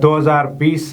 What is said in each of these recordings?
2020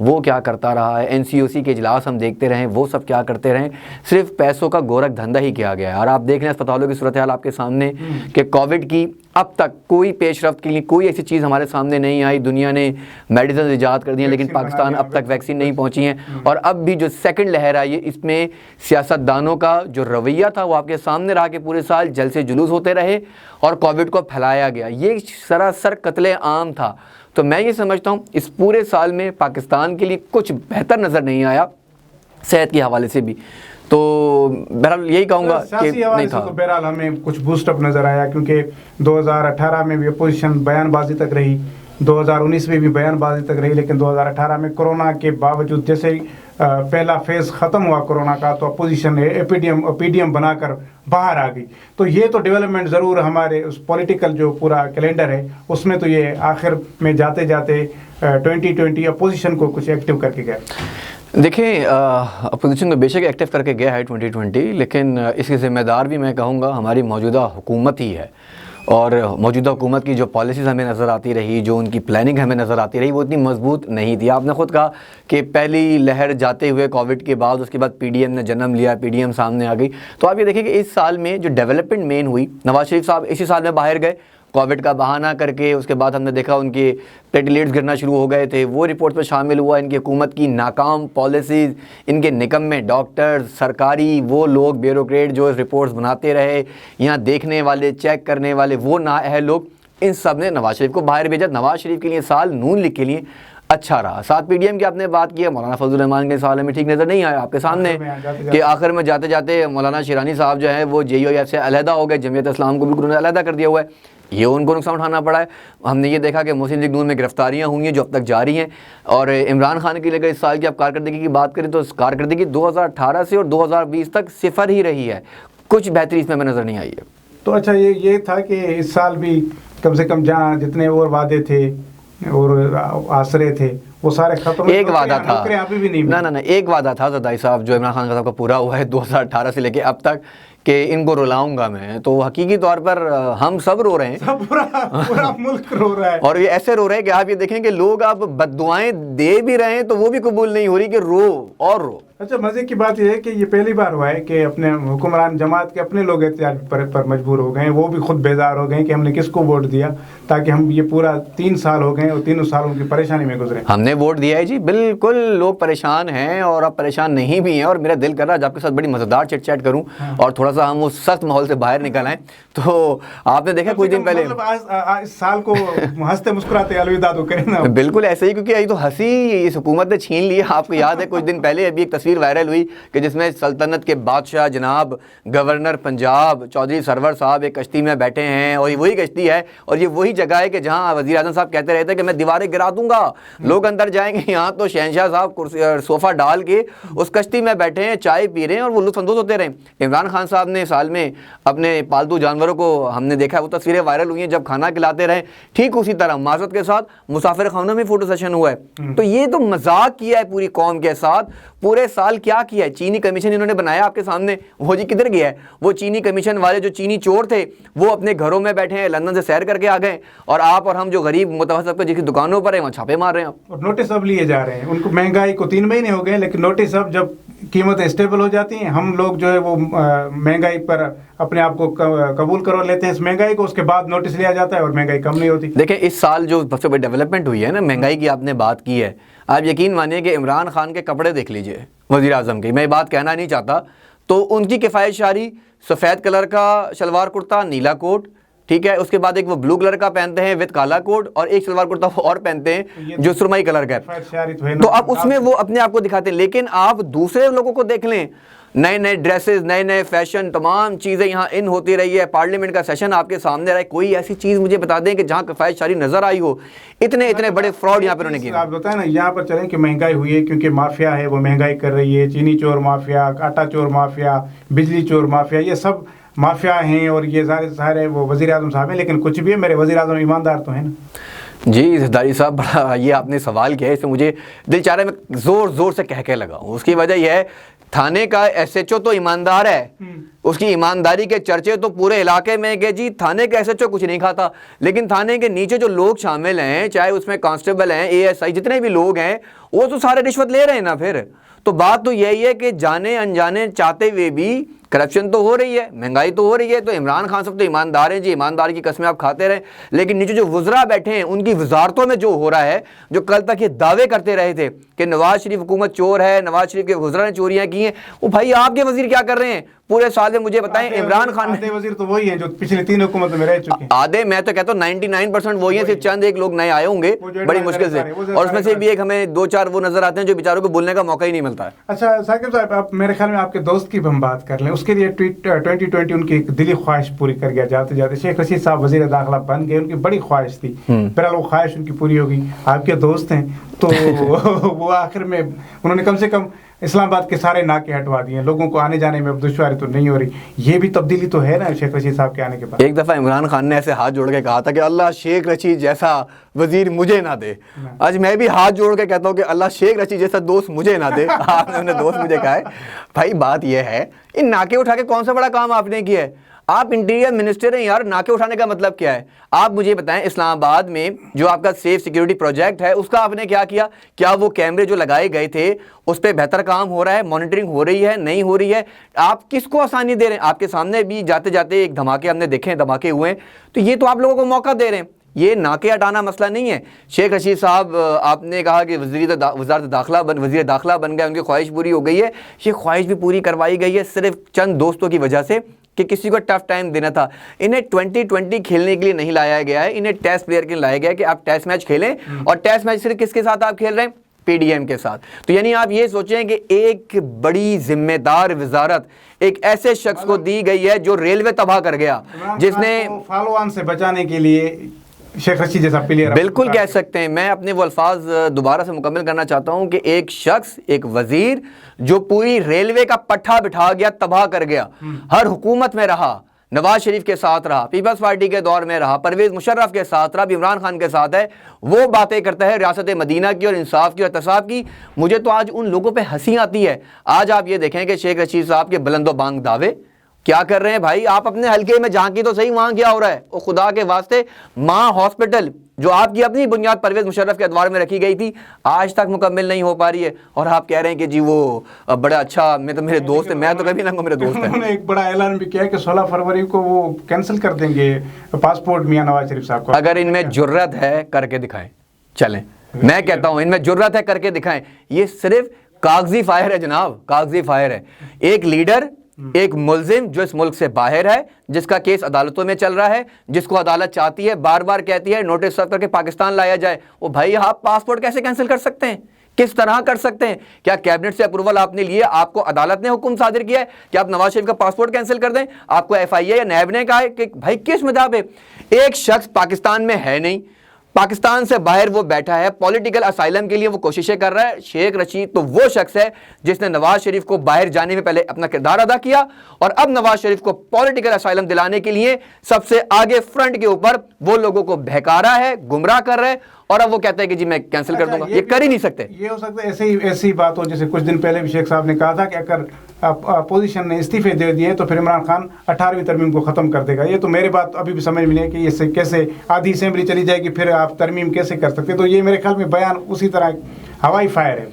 وہ کیا کرتا رہا ہے, NCOC کے اجلاس ہم دیکھتے رہیں وہ سب کیا کرتے رہیں, صرف پیسوں کا گورکھ دھندا ہی کیا گیا ہے. اور آپ دیکھ لیں اسپتالوں کی صورتحال آپ کے سامنے کہ کووڈ کی اب تک کوئی پیش رفت کے لیے کوئی ایسی چیز ہمارے سامنے نہیں آئی. دنیا نے میڈیسن ایجاد کر دی ہیں لیکن پاکستان اب تک ویکسین نہیں پہنچی ہیں. اور اب بھی جو سیکنڈ لہر آئی ہے اس میں سیاستدانوں کا جو رویہ تھا وہ آپ کے سامنے رہا کہ پورے سال جلسے جلوس ہوتے رہے اور کووڈ کو پھیلایا گیا. یہ سراسر قتل عام تھا. تو میں یہ سمجھتا ہوں اس پورے سال میں پاکستان کے لیے کچھ بہتر نظر نہیں آیا صحت کے حوالے سے بھی. تو بہرحال یہی کہوں گا کہ نہیں تھا. بہرحال ہمیں کچھ بوسٹ اپ نظر آیا کیونکہ 2018 میں بھی اپوزیشن بیان بازی تک رہی, 2019 میں بھی بیان بازی تک رہی, لیکن 2018 میں کرونا کے باوجود جیسے ہی پہلا فیز ختم ہوا کرونا کا تو اپوزیشن پی ڈی ایم بنا کر باہر آ گئی. تو یہ تو ڈیولپمنٹ ضرور ہمارے اس پولیٹیکل جو پورا کیلنڈر ہے اس میں تو یہ آخر میں جاتے جاتے 2020 اپوزیشن کو کچھ ایکٹیو کر کے گیا. دیکھیں اپوزیشن تو بے شک ایکٹیو کر کے گیا ہے 2020, لیکن اس کی ذمہ دار بھی میں کہوں گا ہماری موجودہ حکومت ہی ہے. اور موجودہ حکومت کی جو پالیسیز ہمیں نظر آتی رہی, جو ان کی پلاننگ ہمیں نظر آتی رہی, وہ اتنی مضبوط نہیں تھی. آپ نے خود کہا کہ پہلی لہر جاتے ہوئے کووڈ کے بعد اس کے بعد پی ڈی ایم نے جنم لیا, پی ڈی ایم سامنے آ گئی. تو آپ یہ دیکھیں کہ اس سال میں جو ڈیولپمنٹ مین ہوئی, نواز شریف صاحب اسی سال میں باہر گئے کووڈ کا بہانہ کر کے, اس کے بعد ہم نے دیکھا ان کے پلیٹلیٹس گرنا شروع ہو گئے تھے, وہ رپورٹس میں شامل ہوا ان کی حکومت کی ناکام پالیسیز, ان کے نکمے ڈاکٹرز, سرکاری وہ لوگ بیوروکریٹ جو رپورٹس بناتے رہے, یہاں دیکھنے والے چیک کرنے والے وہ نااہل لوگ, ان سب نے نواز شریف کو باہر بھیجا. نواز شریف کے لیے سال نون لیگ کے لیے اچھا رہا. ساتھ پی ڈی ایم کی آپ نے بات کی ہے, مولانا فضل الرحمان کے سال میں ٹھیک نظر نہیں آیا آپ کے سامنے کہ آخر میں جاتے جاتے مولانا شیرانی صاحب جو ہیں وہ JUIF سے علیحدہ ہو گئے, جمعیت اسلام کو بالکل انہوں نے علیحدہ کر دیا ہوا ہے. یہ ان کو نقصان اٹھانا پڑا ہے. ہم نے یہ دیکھا کہ مسلم لیگ نون میں گرفتاریاں ہوئی ہیں جو اب تک جاری ہیں. اور عمران خان کے لیے اس سال کی آپ کارکردگی کی بات کریں تو کارکردگی 2018 سے اور 2020 تک صفر ہی رہی ہے, کچھ بہتری اس میں نظر نہیں آئی ہے. تو اچھا یہ تھا کہ اس سال بھی کم سے کم جہاں جتنے اور وعدے تھے اور آسرے تھے وہ سارے ختم. ایک وعدہ تھا, ابھی بھی نہیں, نہ ایک وعدہ تھا زرداری صاحب جو عمران خان صاحب کا پورا ہوا ہے 2018 سے لے کے اب تک کہ ان کو رلاؤں گا میں. تو حقیقی طور پر ہم سب رو رہے ہیں, پورا ملک رو رہا ہے. اور یہ ایسے رو رہے ہیں کہ آپ یہ دیکھیں کہ لوگ آپ بد دعائیں دے بھی رہے ہیں تو وہ بھی قبول نہیں ہو رہی کہ رو اور رو. اچھا مزے کی بات یہ ہے کہ یہ پہلی بار ہوا ہے کہ اپنے حکمران جماعت کے اپنے لوگ احتجاج پر مجبور ہو گئے, وہ بھی خود بیزار ہو گئے کہ ہم نے کس کو ووٹ دیا, تاکہ ہم یہ پورا 3 سال ہو گئے اور 3 سالوں کی پریشانی میں گزرے. ہم نے ووٹ دیا ہے جی, بالکل لوگ پریشان ہیں اور اب پریشان نہیں بھی ہیں. اور میرا دل کر رہا ہے آپ کے ساتھ بڑی مزیدار چٹ چیٹ کروں اور تھوڑا سا ہم اس سخت ماحول سے باہر نکل آئیں. تو آپ نے دیکھا کچھ دن پہلے اس سال کو ہنستے مسکراتے الوداع تو کریں نا. بالکل ایسے ہی, کیونکہ یہ تو ہنسی اس حکومت نے چھین لی. آپ کو یاد ہے کچھ دن پہلے ابھی ایک تصویر وائرل ہوئی کہ جس میں سلطنت کے بادشاہ جناب گورنر پنجاب چودھری سرور صاحب ایک کشتی میں بیٹھے ہیں, اور یہ وہی کشتی ہے اور یہ وہی جگہ ہے کہ جہاں وزیر اعظم صاحب کہتے رہتے ہیں کہ میں دیواریں گرا دوں گا, لوگ اندر جائیں گے. یہاں تو شہنشاہ صاحب صوفہ ڈال کے اس کشتی میں بیٹھے ہیں, چائے پی رہے ہیں اور وہ لطف اندوز ہوتے رہے. عمران خان صاحب نے سال میں اپنے پالتو جانوروں کو ہم نے دیکھا, وہ تصویریں وائرل ہوئی ہیں جب کھانا کھلاتے رہے, ٹھیک اسی طرح معذرت کے ساتھ مسافر خانوں میں فوٹو سیشن ہوا ہے. تو یہ تو مذاق کیا ہے پوری قوم کے ساتھ. پورے سال کیا کیا ہے, چینی کمیشن انہوں نے بنایا آپ کے سامنے, وہ جی کدھر گیا ہے وہ چینی کمیشن والے جو چینی چور تھے وہ اپنے گھروں میں بیٹھے ہیں, لندن سے سیر کر کے آ گئے, اور آپ اور ہم جو غریب متوسط جس کی دکانوں پر ہیں وہاں چھاپے مار رہے ہیں. اور نوٹس اب لیے جا رہے ہیں, ان کو مہنگائی کو 3 مہینے ہو گئے, لیکن نوٹس اب جب قیمتیں اسٹیبل ہو جاتی ہیں ہم لوگ جو ہے وہ مہنگائی پر اپنے آپ کو قبول کرو لیتے ہیں اس مہنگائی کو, اس کے بعد نوٹس لیا جاتا ہے اور مہنگائی کم نہیں ہوتی. دیکھیں اس سال جو سب سے بڑی ڈیولپمنٹ ہوئی ہے نا مہنگائی کی, آپ نے بات کی ہے, آپ یقین مانیے کہ عمران خان کے کپڑے دیکھ لیجئے وزیر اعظم کے, میں یہ بات کہنا نہیں چاہتا, تو ان کی کفایت شاری سفید کلر کا شلوار کرتا نیلا کوٹ, ٹھیک ہے, اس کے بعد ایک وہ بلو کلر کا پہنتے ہیں وتھ کالا کوٹ, اور ایک شلوار کرتا وہ اور پہنتے ہیں جو سرمئی کلر کا ہے. تو اب اس میں وہ اپنے آپ کو دکھاتے ہیں, لیکن آپ دوسرے لوگوں کو دیکھ لیں, نئے نئے ڈریسز, نئے نئے فیشن, تمام چیزیں یہاں ان ہوتی رہی ہے. پارلیمنٹ کا سیشن آپ کے سامنے رہا ہے, کوئی ایسی چیز مجھے بتا دیں کہ جہاں کفایت شاری نظر آئی ہو. اتنے بڑے فراڈ یہاں پر انہوں نے کیے. آپ بتائیں نا, یہاں پر چلیں کہ مہنگائی ہوئی ہے کیونکہ مافیا ہے وہ مہنگائی کر رہی ہے, چینی چور مافیا, آٹا چور مافیا, بجلی چور مافیا, یہ سب مافیا ہیں, اور یہ سارے وہ وزیر اعظم صاحب ہیں. لیکن کچھ بھی ہے, میرے وزیر اعظم ایماندار تو ہیں نا. جی زرداری صاحب, بڑا یہ آپ نے سوال کیا ہے, اس سے مجھے دل چاہ رہا ہے میں زور زور سے کہہ کے لگاؤں. اس کی وجہ یہ ہے تھانے کا SHO تو ایماندار ہے, اس کی ایمانداری کے چرچے تو پورے علاقے میں کہ جی تھانے کے ایس ایچ او کچھ نہیں کھاتا، لیکن تھانے کے نیچے جو لوگ شامل ہیں، چاہے اس میں کانسٹیبل ہیں، اے ایس آئی، جتنے بھی لوگ ہیں، وہ تو سارے رشوت لے رہے ہیں نا. پھر تو بات تو یہی ہے کہ جانے انجانے چاہتے ہوئے بھی کرپشن تو ہو رہی ہے، مہنگائی تو ہو رہی ہے. تو عمران خان صاحب تو ایماندار ہیں جی، ایمانداری کی قسمیں آپ کھاتے رہیں، لیکن نیچے جو وزراء بیٹھے ہیں ان کی وزارتوں میں جو ہو رہا ہے، جو کل تک یہ دعوے کرتے رہے تھے کہ نواز شریف حکومت چور ہے، نواز شریف کے وزراء نے چوریاں کی ہیں، وہ بھائی آپ کے وزیر کیا کر رہے ہیں پورے سال میں؟ مجھے بتائیں. عمران خان آدھے وزیر تو وہی ہیں جو پچھلی 3 حکومتوں میں رہ چکے ہیں. آدھے، میں تو کہتا ہوں 99% وہی ہیں، صرف چند ایک لوگ نئے آئے ہوں گے بڑی مشکل سے، اور اس میں سے بھی ایک ہمیں 2-4 وہ نظر آتے ہیں جو بیچاروں کو بولنے کا موقع ہی نہیں ملتا ہے. اچھا ثاقب صاحب، آپ میرے خیال میں آپ کے دوست کی بھی ہم بات کر لیں. اس کے لیے 2020 ان کی ایک دلی خواہش پوری کر گیا. جاتے جاتے شیخ رشید صاحب وزیر داخلہ بن گئے، ان کی بڑی خواہش تھی، بہرحال وہ خواہش ان کی پوری ہو گئی. آپ کے دوست ہیں تو وہ آخر میں انہوں نے کم سے کم اسلام آباد کے سارے ناکے ہٹوا دیے، لوگوں کو آنے جانے میں اب دشواری تو نہیں ہو رہی. یہ بھی تبدیلی تو ہے نا شیخ رشید صاحب کے آنے کے بعد. ایک دفعہ عمران خان نے ایسے ہاتھ جوڑ کے کہا تھا کہ اللہ شیخ رشید جیسا وزیر مجھے نہ دے. آج میں بھی ہاتھ جوڑ کے کہتا ہوں کہ اللہ شیخ رشید جیسا دوست مجھے نہ دے. آپ نے دوست مجھے کہا ہے. بھائی بات یہ ہے، ان ناکے اٹھا کے کون سا بڑا کام آپ نے کیا ہے؟ آپ انٹیریئر منسٹر ہیں یار، ناکے اٹھانے کا مطلب کیا ہے؟ آپ مجھے بتائیں اسلام آباد میں جو آپ کا سیف سیکیورٹی پروجیکٹ ہے اس کا آپ نے کیا کیا؟ کیا وہ کیمرے جو لگائے گئے تھے اس پہ بہتر کام ہو رہا ہے؟ مانیٹرنگ ہو رہی ہے نہیں ہو رہی ہے؟ آپ کس کو آسانی دے رہے ہیں؟ آپ کے سامنے بھی جاتے جاتے ایک دھماکے ہم نے دیکھے ہیں، دھماکے ہوئے ہیں، تو یہ تو آپ لوگوں کو موقع دے رہے ہیں. یہ ناکے ہٹانا مسئلہ نہیں ہے. شیخ رشید صاحب آپ نے کہا کہ وزیر داخلہ بن گئے، ان کی خواہش پوری ہو گئی ہے. یہ خواہش بھی پوری کروائی گئی ہے صرف چند دوستوں کی وجہ سے کہ کسی کو ٹف ٹائم دینا تھا. انہیں 2020 کھیلنے کے لیے نہیں لایا گیا ہے، انہیں ٹیسٹ پلیئر کے لیے لایا گیا ہے کہ آپ ٹیسٹ میچ کھیلیں. اور ٹیسٹ میچ صرف کس کے ساتھ آپ کھیل رہے ہیں؟ پی ڈی ایم کے ساتھ. تو یعنی آپ یہ سوچیں کہ ایک بڑی ذمہ دار وزارت ایک ایسے شخص کو دی گئی ہے جو ریلوے تباہ کر گیا، جس نے فالو آن سے بچانے کے لیے شیخ رشید جیسا پلیئر بالکل کہہ سکتے ہیں. میں اپنے وہ الفاظ دوبارہ سے مکمل کرنا چاہتا ہوں کہ ایک شخص، ایک وزیر جو پوری ریلوے کا پٹھا بٹھا گیا، تباہ کر گیا، ہر حکومت میں رہا، نواز شریف کے ساتھ رہا، پیپلز پارٹی کے دور میں رہا، پرویز مشرف کے ساتھ رہا، عمران خان کے ساتھ ہے، وہ باتیں کرتا ہے ریاست مدینہ کی اور انصاف کی اور احتساب کی. مجھے تو آج ان لوگوں پہ ہنسی آتی ہے. آج آپ یہ دیکھیں کہ شیخ رشید صاحب کے بلند و بانگ دعوے کیا کر رہے ہیں. بھائی آپ اپنے حلقے میں جھانکی تو صحیح، وہاں کیا ہو رہا ہے؟ وہ خدا کے واسطے ماں ہاسپٹل جو آپ کی اپنی بنیاد پرویز مشرف کے ادوار میں رکھی گئی تھی آج تک مکمل نہیں ہو پا رہی ہے، اور آپ کہہ رہے ہیں کہ جی وہ بڑا اچھا، میں تو میرے دوست ہیں. میں تو کبھی نہ کہوں میرے دوست ہیں. انہوں نے ایک بڑا اعلان بھی کیا کہ 16 فروری کو وہ کینسل کر دیں گے پاسپورٹ میاں نواز شریف صاحب کو. اگر ان میں جرت ہے کر کے دکھائیں. چلیں میں کہتا ہوں ان میں جرت ہے کر کے دکھائیں. یہ صرف کاغذی فائر ہے جناب، کاغذی فائر ہے. ایک لیڈر، ایک ملزم جو اس ملک سے باہر ہے، جس کا کیس عدالتوں میں چل رہا ہے، جس کو عدالت چاہتی ہے، بار بار کہتی ہے نوٹس سرو کر کے پاکستان لایا جائے. وہ بھائی آپ پاسپورٹ کیسے کینسل کر سکتے ہیں؟ کس طرح کر سکتے ہیں؟ کیا کیبنٹ سے اپروول آپ نے لیے؟ آپ کو عدالت نے حکم صادر کیا ہے کہ آپ نواز شریف کا پاسپورٹ کینسل کر دیں؟ آپ کو ایف آئی اے یا نیب نے کہا ہے کہ بھائی کس مدعا پہ؟ ایک شخص پاکستان میں ہے نہیں، پاکستان سے باہر وہ بیٹھا ہے، پولیٹیکل اسائلم کے لیے وہ کوششیں کر رہا ہے. شیخ رشید تو وہ شخص ہے جس نے نواز شریف کو باہر جانے میں پہلے اپنا کردار ادا کیا، اور اب نواز شریف کو پولیٹیکل اسائلم دلانے کے لیے سب سے آگے فرنٹ کے اوپر وہ لوگوں کو بہکا رہا ہے، گمراہ کر رہا ہے، اور اب وہ کہتے ہیں کہ جی میں کینسل کر دوں گا. یہ کر ہی نہیں سکتے. یہ ہو سکتا ہے ایسی بات ہو جیسے کچھ دن پہلے بھی شیخ صاحب نے کہا تھا کہ اگر اپوزیشن نے استعفے دے دیے تو پھر عمران خان 18ویں ترمیم کو ختم کر دے گا. یہ تو میرے بات ابھی بھی سمجھ میں نہیں ہے کہ یہ کیسے آدھی اسمبلی چلی جائے گی پھر آپ ترمیم کیسے کر سکتے. تو یہ میرے خیال میں بیان اسی طرح ہوائی فائر ہے.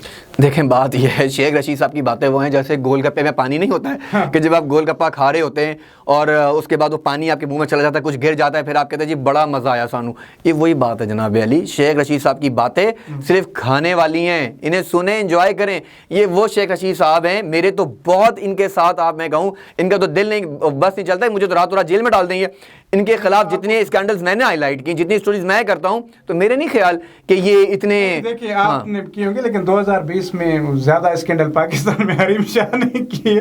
دیکھیں بات یہ ہے، شیخ رشید صاحب کی باتیں وہ ہیں جیسے گول گپے میں پانی نہیں ہوتا ہے کہ جب آپ گول گپا کھا رہے ہوتے ہیں اور اس کے بعد وہ پانی آپ کے منہ میں چلا جاتا ہے، کچھ گر جاتا ہے، پھر آپ کہتے ہیں جی بڑا مزہ آیا سانو. یہ وہی بات ہے جناب علی. شیخ رشید صاحب کی باتیں صرف کھانے والی ہیں، انہیں سنیں، انجوائے کریں. یہ وہ شیخ رشید صاحب ہیں، میرے تو بہت ان کے ساتھ آپ میں کہوں ان کا تو دل نہیں بس نہیں چلتا ہے، مجھے تو راتوں رات جیل میں ڈال دیں گے. ان کے خلاف جتنے اسکینڈلز میں نے ہائی لائٹ کی، جتنی سٹوریز میں کرتا ہوں، تو میرے نہیں خیال کہ یہ اتنے دیکھیے آپ نے کی ہوں گے، لیکن 2020 میں زیادہ اسکینڈل پاکستان میں حریم شاہ نے کیے،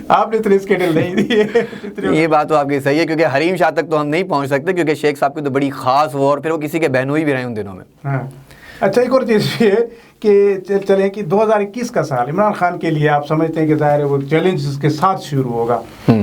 آپ نے اتنے اسکینڈل نہیں دیے. یہ بات تو آپ کی صحیح ہے، کیونکہ حریم شاہ تک تو ہم نہیں پہنچ سکتے، کیونکہ شیخ صاحب کی تو بڑی خاص وہ، اور پھر وہ کسی کے بہنوئی بھی رہے ان دنوں میں. اچھا ایک اور چیز یہ ہے کہ چلیں کہ 2021 کا سال عمران خان کے لیے آپ سمجھتے ہیں کہ ظاہر ہے وہ چیلنج اس کے ساتھ شروع ہوگا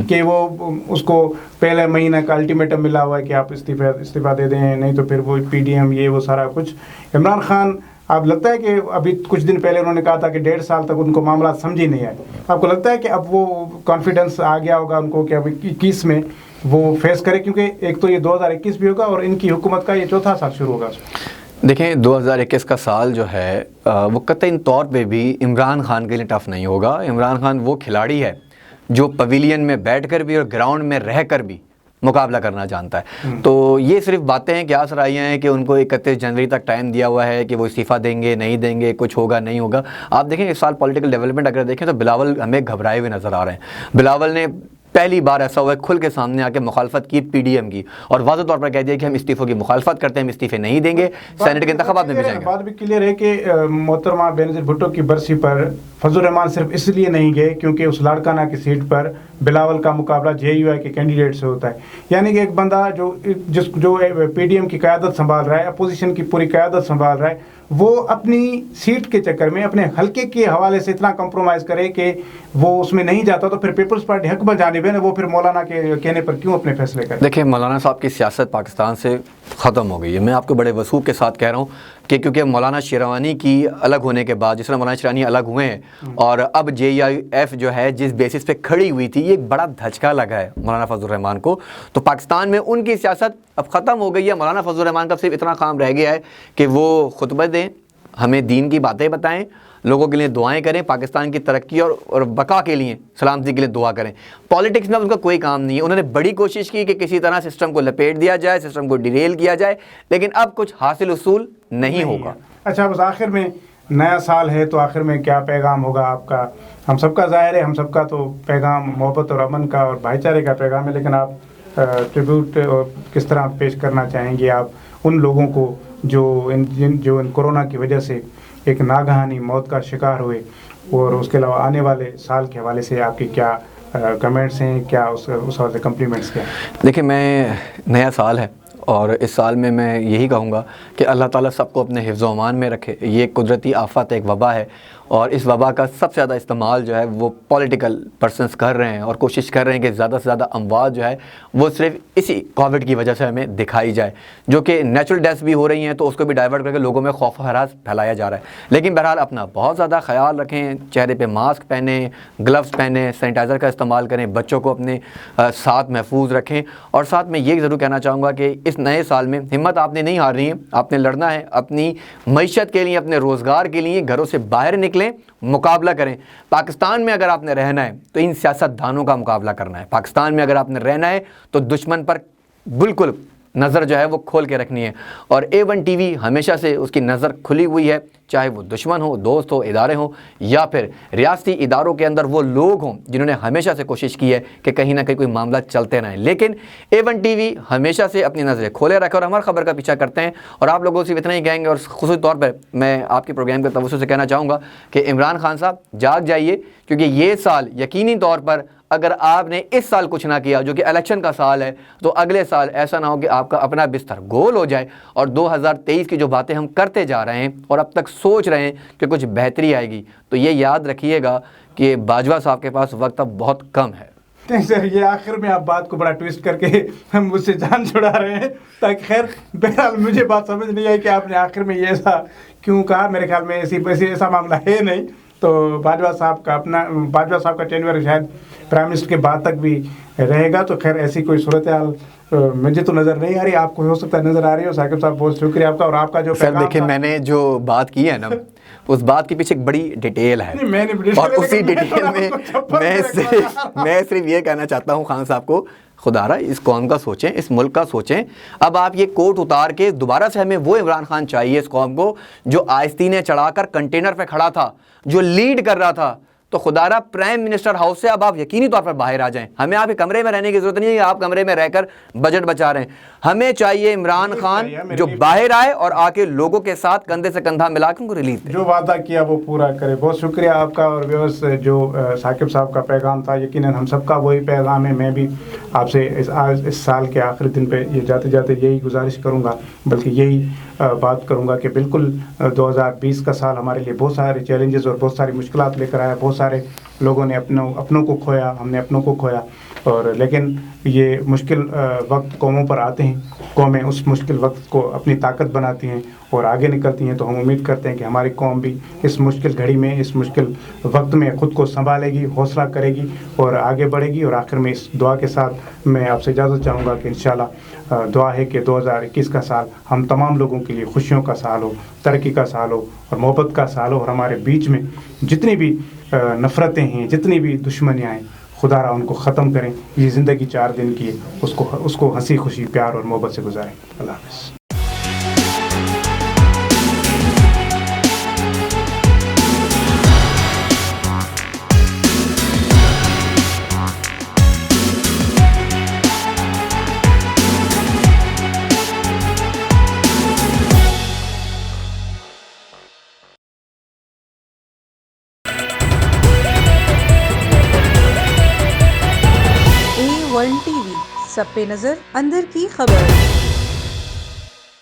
کہ وہ اس کو پہلے مہینہ کا الٹیمیٹم ملا ہوا ہے کہ آپ استعفیٰ دے دیں، نہیں تو پھر وہ پی ڈی ایم یہ وہ سارا کچھ. عمران خان آپ لگتا ہے کہ ابھی کچھ دن پہلے انہوں نے کہا تھا کہ 1.5 سال تک ان کو معاملات سمجھ ہی نہیں آئے, آپ کو لگتا ہے کہ اب وہ کانفیڈنس آ گیا ہوگا ان کو کہ اب 21 میں وہ فیس کرے, کیونکہ ایک تو یہ 2021 بھی ہوگا اور ان کی حکومت کا یہ 4تھا سال شروع ہوگا؟ دیکھیں 2021 کا سال جو ہے وہ قطعی طور پہ بھی عمران خان کے لیے ٹف نہیں ہوگا. عمران خان وہ کھلاڑی ہے جو پویلین میں بیٹھ کر بھی اور گراؤنڈ میں رہ کر بھی مقابلہ کرنا جانتا ہے. تو یہ صرف باتیں ہیں کہ آسر آئی ہیں کہ ان کو 31 جنوری تک ٹائم دیا ہوا ہے کہ وہ استعفیٰ دیں گے نہیں دیں گے, کچھ ہوگا نہیں ہوگا. آپ دیکھیں اس سال پولیٹیکل ڈیولپمنٹ اگر دیکھیں تو بلاول ہمیں گھبرائے ہوئے نظر آ رہے ہیں. بلاول نے پہلی بار ایسا ہوا ہے کھل کے سامنے آ کے مخالفت کی پی ڈی ایم کی, اور واضح طور پر کہہ دیا کہ ہم استعفوں کی مخالفت کرتے ہیں, ہم استعفے نہیں دیں گے, سینٹ کے انتخابات میں بھی جائیں گے. بات بھی کلیئر ہے کہ محترمہ بینظیر بھٹو کی برسی پر فضل الرحمان صرف اس لیے نہیں گئے کیونکہ اس لاڑکانہ کی سیٹ پر بلاول کا مقابلہ جے یو آئی کے کینڈیڈیٹ سے ہوتا ہے. یعنی کہ ایک بندہ جو پی ڈی ایم کی قیادت سنبھال رہا ہے, اپوزیشن کی پوری قیادت سنبھال رہا ہے, وہ اپنی سیٹ کے چکر میں اپنے حلقے کے حوالے سے اتنا کمپرومائز کرے کہ وہ اس میں نہیں جاتا, تو پھر پیپلز پارٹی حق بجانب ہے نا, وہ پھر مولانا کے کہنے پر کیوں اپنے فیصلے کرے؟ دیکھیں مولانا صاحب کی سیاست پاکستان سے ختم ہو گئی ہے. میں آپ کو بڑے وثوق کے ساتھ کہہ رہا ہوں کہ کیونکہ مولانا شیروانی کی الگ ہونے کے بعد, جس طرح مولانا شیروانی الگ ہوئے ہیں اور اب جے آئی ایف جو ہے جس بیسس پہ کھڑی ہوئی تھی, یہ ایک بڑا دھچکا لگا ہے مولانا فضل الرحمان کو. تو پاکستان میں ان کی سیاست اب ختم ہو گئی ہے. مولانا فضل الرحمان کا صرف اتنا کام رہ گیا ہے کہ وہ خطبہ دیں, ہمیں دین کی باتیں بتائیں, لوگوں کے لیے دعائیں کریں, پاکستان کی ترقی اور بقا کے لیے, سلامتی کے لیے دعا کریں. پالیٹکس میں ان کا کوئی کام نہیں ہے. انہوں نے بڑی کوشش کی کہ کسی طرح سسٹم کو لپیٹ دیا جائے, سسٹم کو ڈیریل کیا جائے, لیکن اب کچھ حاصل اصول نہیں ہوگا. اچھا, بس آخر میں نیا سال ہے تو آخر میں کیا پیغام ہوگا آپ کا؟ ہم سب کا ظاہر ہے, ہم سب کا تو پیغام محبت اور امن کا اور بھائی چارے کا پیغام ہے, لیکن آپ ٹریبیوٹ کس طرح پیش کرنا چاہیں گے آپ ان لوگوں کو جو ان کورونا کی وجہ سے ایک ناگہانی موت کا شکار ہوئے, اور اس کے علاوہ آنے والے سال کے حوالے سے آپ کی کیا کمنٹس ہیں, کیا اس حوالے سے کمپلیمنٹس کیا؟ دیکھیں میں نیا سال ہے اور اس سال میں یہی کہوں گا کہ اللہ تعالیٰ سب کو اپنے حفظ و امان میں رکھے. یہ ایک قدرتی آفت, ایک وبا ہے, اور اس وبا کا سب سے زیادہ استعمال جو ہے وہ پولیٹیکل پرسنز کر رہے ہیں اور کوشش کر رہے ہیں کہ زیادہ سے زیادہ اموات جو ہے وہ صرف اسی کووڈ کی وجہ سے ہمیں دکھائی جائے, جو کہ نیچرل ڈیتھس بھی ہو رہی ہیں, تو اس کو بھی ڈائیورٹ کر کے لوگوں میں خوف و ہراس پھیلایا جا رہا ہے. لیکن بہرحال اپنا بہت زیادہ خیال رکھیں, چہرے پہ ماسک پہنیں, گلوز پہنیں, سینیٹائزر کا استعمال کریں, بچوں کو اپنے ساتھ محفوظ رکھیں. اور ساتھ میں یہ ضرور کہنا چاہوں گا کہ اس نئے سال میں ہمت آپ نے نہیں ہارنی ہے, آپ نے لڑنا ہے اپنی معیشت کے لیے, اپنے روزگار کے لیے. گھروں سے باہر نکلیں, مقابلہ کریں. پاکستان میں اگر آپ نے رہنا ہے تو ان سیاست دانوں کا مقابلہ کرنا ہے. پاکستان میں اگر آپ نے رہنا ہے تو دشمن پر بالکل نظر جو ہے وہ کھول کے رکھنی ہے. اور A1 ٹی وی ہمیشہ سے اس کی نظر کھلی ہوئی ہے, چاہے وہ دشمن ہو, دوست ہو, ادارے ہوں, یا پھر ریاستی اداروں کے اندر وہ لوگ ہوں جنہوں نے ہمیشہ سے کوشش کی ہے کہ کہیں نہ کہیں کوئی معاملہ چلتے رہیں. لیکن A1 ٹی وی ہمیشہ سے اپنی نظریں کھولے رکھے اور ہماری خبر کا پیچھا کرتے ہیں. اور آپ لوگوں سے اتنا ہی کہیں گے, اور خصوصی طور پر میں آپ کے پروگرام کے توسط سے کہنا چاہوں گا کہ عمران خان صاحب جاگ جائیے, کیونکہ یہ سال یقینی طور پر اگر آپ نے اس سال کچھ نہ کیا, جو کہ الیکشن کا سال ہے, تو اگلے سال ایسا نہ ہو کہ آپ کا اپنا بستر گول ہو جائے اور 2023 کی جو باتیں ہم کرتے جا رہے ہیں اور اب تک سوچ رہے ہیں کہ کچھ بہتری آئے گی, تو یہ یاد رکھیے گا کہ باجوہ صاحب کے پاس وقت اب بہت کم ہے. نہیں سر, یہ آخر میں آپ بات کو بڑا ٹویسٹ کر کے ہم مجھ سے جان چھڑا رہے ہیں, تاکہ خیر بہرحال مجھے بات سمجھ نہیں آئی کہ آپ نے آخر میں یہ ایسا کیوں کہا. میرے خیال میں ایسا معاملہ ہے نہیں. تو باجوہ صاحب کا ٹینور شاید پرائم منسٹر کے بعد تک بھی رہے گا. تو خیر ایسی کوئی صورتحال مجھے تو نظر نہیں آ رہی, آپ کو ہو سکتا ہے نظر آ رہی ہو. ثاقب صاحب بہت شکریہ آپ کا. اور آپ کا جو سر دیکھیں, میں نے جو بات کی ہے نا, اس بات کے پیچھے ایک بڑی ڈیٹیل ہے, اور اسی ڈیٹیل میں میں صرف یہ کہنا چاہتا ہوں خان صاحب کو, خدا رہا اس قوم کا سوچیں, اس ملک کا سوچیں. اب آپ یہ کوٹ اتار کے دوبارہ سے ہمیں وہ عمران خان چاہیے اس قوم کو جو آستینیں چڑھا کر کنٹینر پہ کھڑا تھا, جو لیڈ کر رہا تھا. تو خدا را پرائم منسٹر ہاؤس سے اب آپ یقینی طور پر باہر آ جائیں. ہمیں آپ کے کمرے میں رہنے کی ضرورت نہیں ہے, آپ کمرے میں رہ کر بجٹ بچا رہے ہیں. ہمیں چاہیے عمران خان جو باہر آئے اور آ کے لوگوں کے ساتھ کندھے سے کندھا ملا کے ان کو ریلیف دے, جو وعدہ کیا وہ پورا کرے. بہت شکریہ آپ کا. اور ویورز, جو ثاقب صاحب کا پیغام تھا, یقیناً ہم سب کا وہی پیغام ہے. میں بھی آپ سے اس سال کے آخری دن پہ یہ جاتے جاتے یہی گزارش کروں گا, بلکہ یہی بات کروں گا کہ بالکل 2020 کا سال ہمارے لیے بہت سارے چیلنجز اور بہت ساری مشکلات لے کر آیا. بہت سارے لوگوں نے اپنوں کو کھویا, ہم نے اپنوں کو کھویا. اور لیکن یہ مشکل وقت قوموں پر آتے ہیں, قومیں اس مشکل وقت کو اپنی طاقت بناتی ہیں اور آگے نکلتی ہیں تو ہم امید کرتے ہیں کہ ہماری قوم بھی اس مشکل گھڑی میں اس مشکل وقت میں خود کو سنبھالے گی حوصلہ کرے گی اور آگے بڑھے گی. اور آخر میں اس دعا کے ساتھ میں آپ سے اجازت چاہوں گا کہ انشاءاللہ دعا ہے کہ 2021 کا سال ہم تمام لوگوں کے لیے خوشیوں کا سال ہو, ترقی کا سال ہو اور محبت کا سال ہو, اور ہمارے بیچ میں جتنی بھی نفرتیں ہیں جتنی بھی دشمنیاں ہیں خدا را ان کو ختم کریں. یہ زندگی 4 دن کی ہے, اس کو ہنسی خوشی پیار اور محبت سے گزاریں. اللہ حافظ. A1 TV سب پہ نظر اندر کی خبر.